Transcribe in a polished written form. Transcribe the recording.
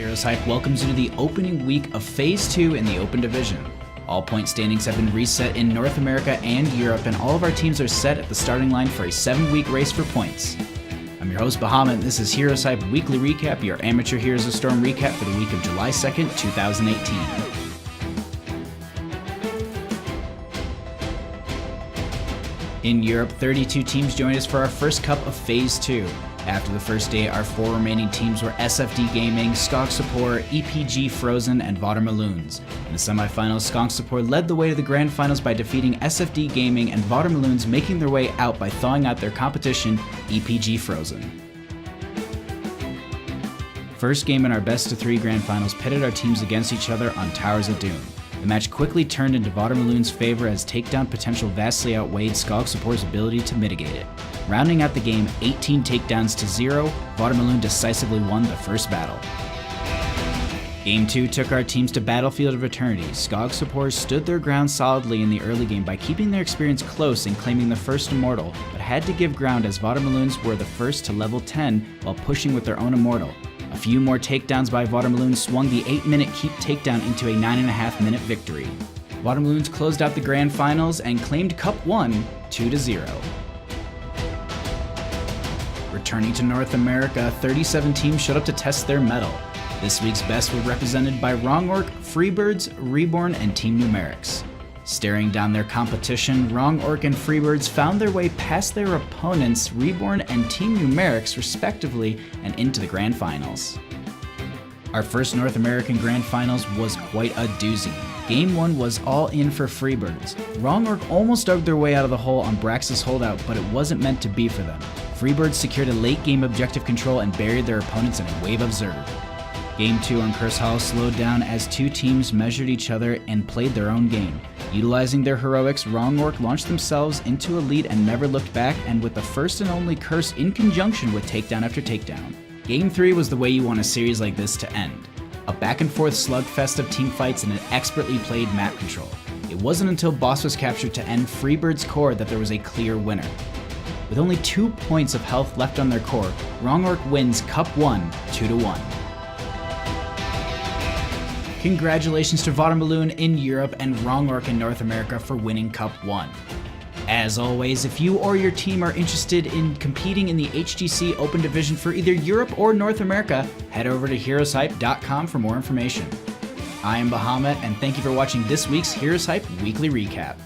HeroesHype welcomes you to the opening week of Phase 2 in the Open Division. All point standings have been reset in North America and Europe, and all of our teams are set at the starting line for a 7-week race for points. I'm your host, Bahamut, and this is HeroesHype Weekly Recap, your amateur Heroes of Storm recap for the week of July 2nd, 2018. In Europe, 32 teams joined us for our first cup of Phase 2. After the first day, our 4 remaining teams were SFD Gaming, Skog Support, EPG Frozen, and Vatermaloons. In the semifinals, Skog Support led the way to the grand finals by defeating SFD Gaming, and Vatermaloons making their way out by thawing out their competition, EPG Frozen. First game in our best-of-3 grand finals pitted our teams against each other on Towers of Doom. The match quickly turned into Vatermaloons' favor as takedown potential vastly outweighed Skog Support's ability to mitigate it. Rounding out the game 18 takedowns to 0, Vatermaloon decisively won the first battle. Game 2 took our teams to Battlefield of Eternity. Skog Support stood their ground solidly in the early game by keeping their experience close and claiming the first Immortal, but had to give ground as Vatermaloons were the first to level 10 while pushing with their own Immortal. A few more takedowns by Vatermaloons swung the 8-minute keep takedown into a 9.5-minute victory. Vatermaloons closed out the grand finals and claimed Cup 1, 2-0. Returning to North America, 37 teams showed up to test their mettle. This week's best were represented by Wrong Orc, Freebirds, Reborn, and Team Numerics. Staring down their competition, Wrong Orc and Freebirds found their way past their opponents, Reborn and Team Numerics, respectively, and into the grand finals. Our first North American grand finals was quite a doozy. Game 1 was all in for Freebirds. Wrong Orc almost dug their way out of the hole on Brax's holdout, but it wasn't meant to be for them. Freebirds secured a late game objective control and buried their opponents in a wave of Zerg. Game 2 on Curse Hall slowed down as two teams measured each other and played their own game. Utilizing their heroics, Wrong Orc launched themselves into a lead and never looked back, and with the first and only Curse in conjunction with takedown after takedown. Game 3 was the way you want a series like this to end. A back-and-forth slugfest of teamfights and an expertly played map control. It wasn't until boss was captured to end Freebird's core that there was a clear winner. With only 2 points of health left on their core, Wrong Orc wins Cup 1, 2-1. Congratulations to Vatermaloon in Europe and Wrong Orc in North America for winning Cup 1. As always, if you or your team are interested in competing in the HGC Open Division for either Europe or North America, head over to HeroesHype.com for more information. I am Bahamut, and thank you for watching this week's HeroesHype Weekly Recap.